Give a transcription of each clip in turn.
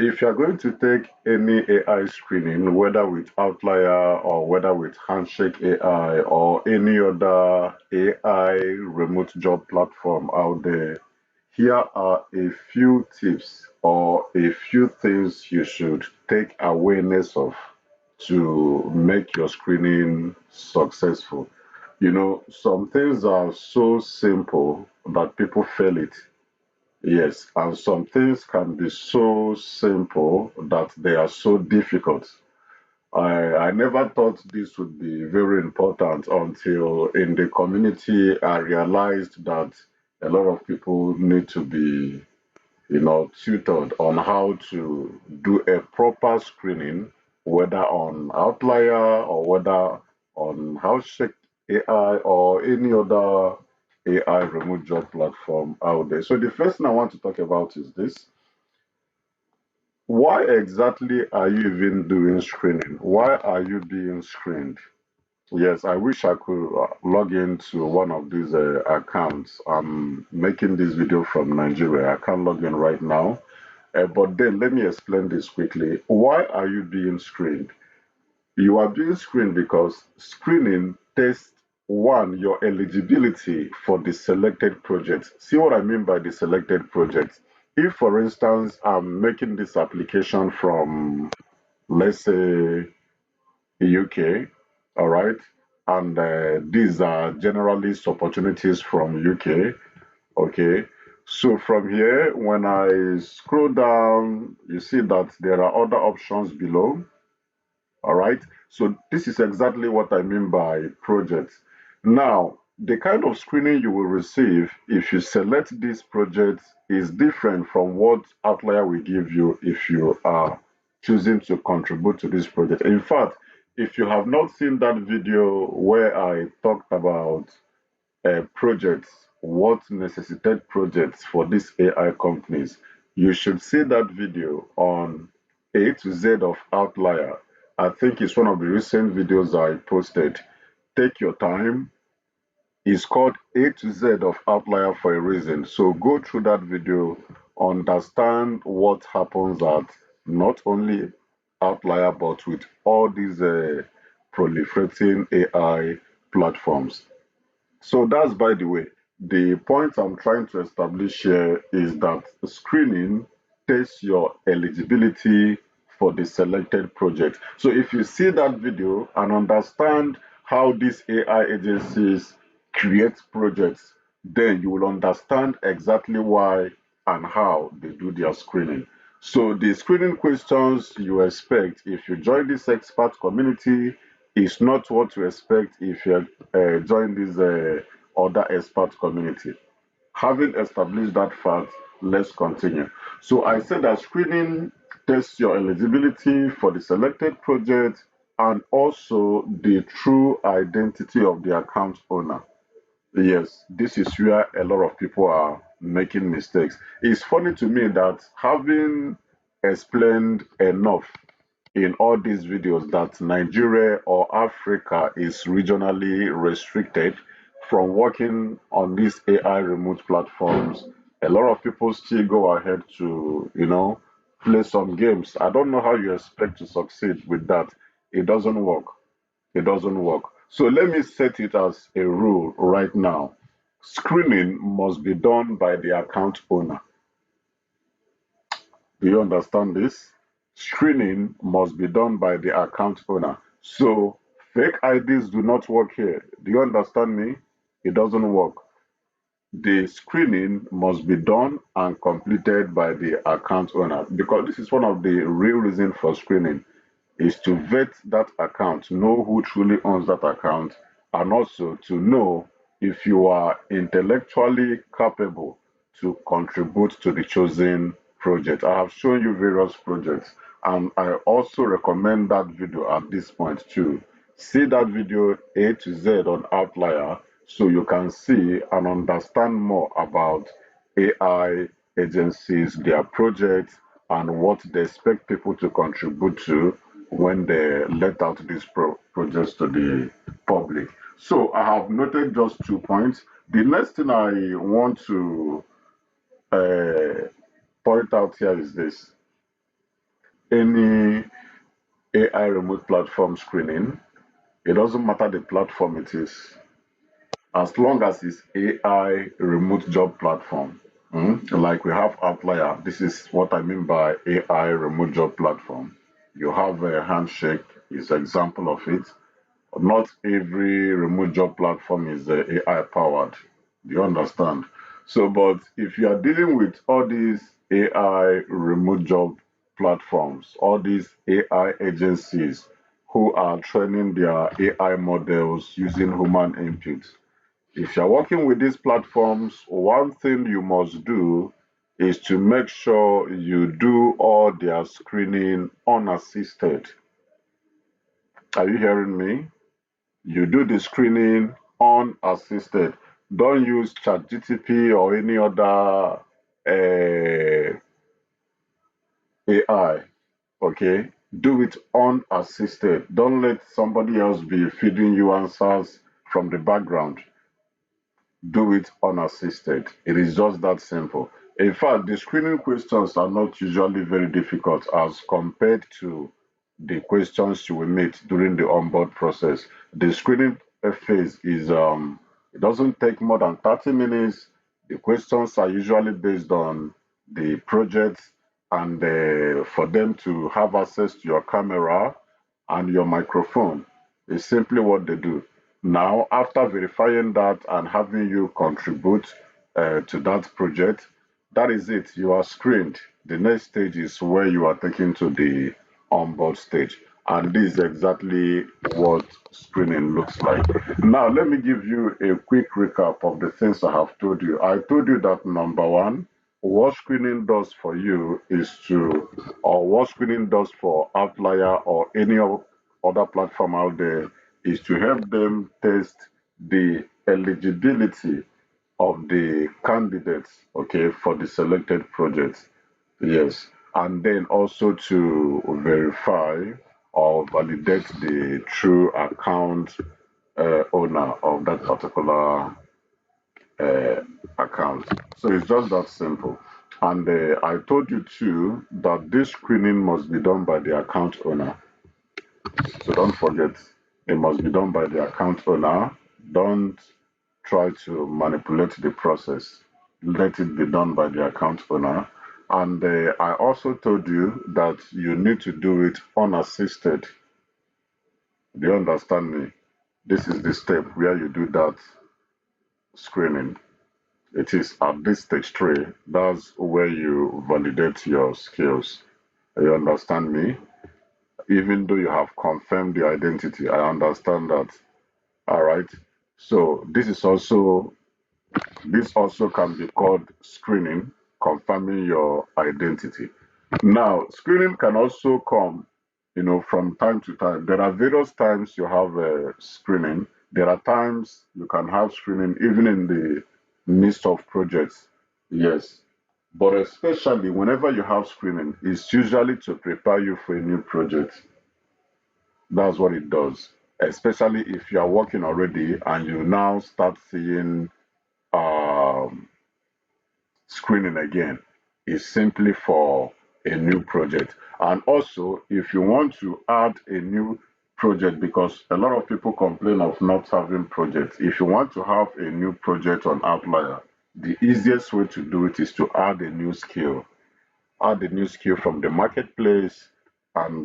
If you're going to take any AI screening, whether with Outlier or whether with Handshake AI or any other AI remote job platform out there, here are a few tips or a few things you should take awareness of to make your screening successful. You know, some things are so simple that people fail it. Yes, and some things can be so simple that they are so difficult. I never thought this would be very important until in the community I realized that a lot of people need to be, tutored on how to do a proper screening, whether on Outlier or whether on Houseshake AI or any other AI remote job platform out there. So the first thing I want to talk about is this. Why exactly are you even doing screening? Why are you being screened? Yes, I wish I could log into one of these accounts. I'm making this video from Nigeria. I can't log in right now. But then let me explain this quickly. Why are you being screened? You are being screened because screening tests one, your eligibility for the selected project. See what I mean by the selected project? If, for instance, I'm making this application from, let's say, UK, all right, and these are generalist opportunities from UK, okay. So from here, when I scroll down, you see that there are other options below. All right. So this is exactly what I mean by projects. Now, the kind of screening you will receive if you select this project is different from what Outlier will give you if you are choosing to contribute to this project. In fact, if you have not seen that video where I talked about projects, what necessitated projects for these AI companies, you should see that video on A to Z of Outlier. I think it's one of the recent videos I posted. Take your time. It's called A to Z of Outlier for a reason. So go through that video, understand what happens at not only Outlier but with all these proliferating AI platforms. So that's by the way. The point I'm trying to establish here is that screening tests your eligibility for the selected project. So if you see that video and understand how these AI agencies create projects, then you will understand exactly why and how they do their screening. So the screening questions you expect if you join this expert community is not what you expect if you join this other expert community. Having established that fact, let's continue. So I said that screening tests your eligibility for the selected project and also the true identity of the account owner. Yes, this is where a lot of people are making mistakes. It's funny to me that having explained enough in all these videos that Nigeria or Africa is regionally restricted from working on these AI remote platforms, a lot of people still go ahead to, play some games. I don't know how you expect to succeed with that. It doesn't work. It doesn't work. So let me set it as a rule right now. Screening must be done by the account owner. Do you understand this? Screening must be done by the account owner. So fake IDs do not work here. Do you understand me? It doesn't work. The screening must be done and completed by the account owner because this is one of the real reasons for screening is to vet that account, know who truly owns that account, and also to know if you are intellectually capable to contribute to the chosen project. I have shown you various projects, and I also recommend that video at this point too. See that video A to Z on Outlier so you can see and understand more about AI agencies, their projects, and what they expect people to contribute to when they let out these projects to the public. So I have noted just 2 points. The next thing I want to uh, point out here is this. any AI remote platform screening, it doesn't matter the platform it is, as long as it's AI remote job platform. Like we have Outlier. This is what I mean by AI remote job platform. You have a handshake is example of it. Not every remote job platform is AI powered. Do you understand? So, but if you are dealing with all these AI remote job platforms, all these AI agencies who are training their AI models using human input, if you're working with these platforms, one thing you must do is to make sure you do all their screening unassisted. Are you hearing me? You do the screening unassisted. Don't use ChatGTP or any other AI. Okay? Do it unassisted. Don't let somebody else be feeding you answers from the background. Do it unassisted. It is just that simple. In fact, the screening questions are not usually very difficult as compared to the questions you will meet during the onboard process. The screening phase is it doesn't take more than 30 minutes. The questions are usually based on the project and for them to have access to your camera and your microphone is simply what they do. Now, after verifying that and having you contribute to that project, that is it. You are screened. The next stage is where you are taken to the onboard stage. And this is exactly what screening looks like. Now, let me give you a quick recap of the things I have told you. I told you that number one, what screening does for you is to, or what screening does for Outlier or any other platform out there is to help them test the eligibility of the candidates, okay, for the selected projects. Yes. And then also to verify or validate the true account owner of that particular uh, account. So it's just that simple. And I told you too that this screening must be done by the account owner. So don't forget, it must be done by the account owner. Don't try to manipulate the process. Let it be done by the account owner. And I also told you that you need to do it unassisted. Do you understand me? This is the step where you do that screening. It is at this stage three. That's where you validate your skills. You understand me? Even though you have confirmed the identity, I understand that. All right. So this also can be called screening, confirming your identity. Now, screening can also come, from time to time. There are various times you have screening. There are times you can have screening even in the midst of projects. Yes. But especially whenever you have screening, it's usually to prepare you for a new project. That's what it does. Especially if you are working already and you now start seeing um, screening again, is simply for a new project. And also, if you want to add a new project, because a lot of people complain of not having projects, if you want to have a new project on Outlier, the easiest way to do it is to add a new skill. Add a new skill from the marketplace, and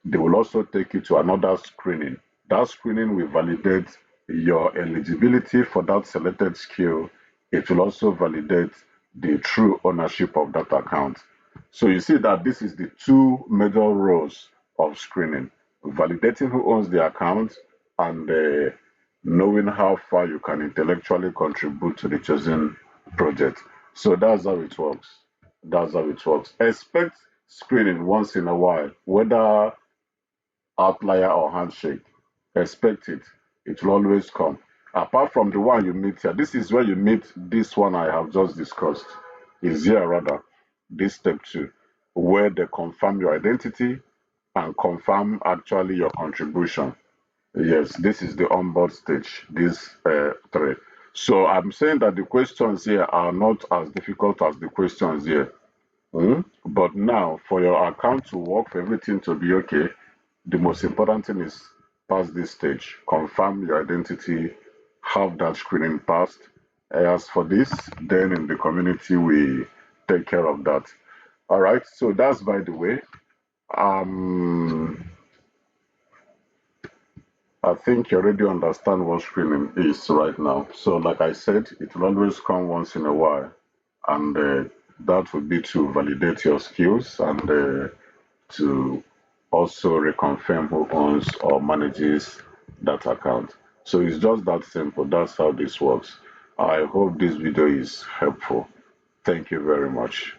they will also take you to another screening. That screening will validate your eligibility for that selected skill. It will also validate the true ownership of that account. So you see that this is the two major roles of screening: validating who owns the account and knowing how far you can intellectually contribute to the chosen project. So that's how it works. That's how it works. Expect screening once in a while, whether outlier or handshake. Expect it. It will always come. Apart from the one you meet here, this is where you meet this one I have just discussed. Is here rather, this step two, where they confirm your identity and confirm actually your contribution. Yes, this is the onboard stage, these three. So I'm saying that the questions here are not as difficult as the questions here. But now, for your account to work, for everything to be okay, the most important thing is pass this stage, confirm your identity, have that screening passed. As for this, then in the community, we take care of that. All right, so that's by the way. Um, I think you already understand what screening is right now. So, like I said, it will always come once in a while, and that would be to validate your skills and to also reconfirm who owns or manages that account. So it's just that simple. That's how this works. I hope this video is helpful. Thank you very much.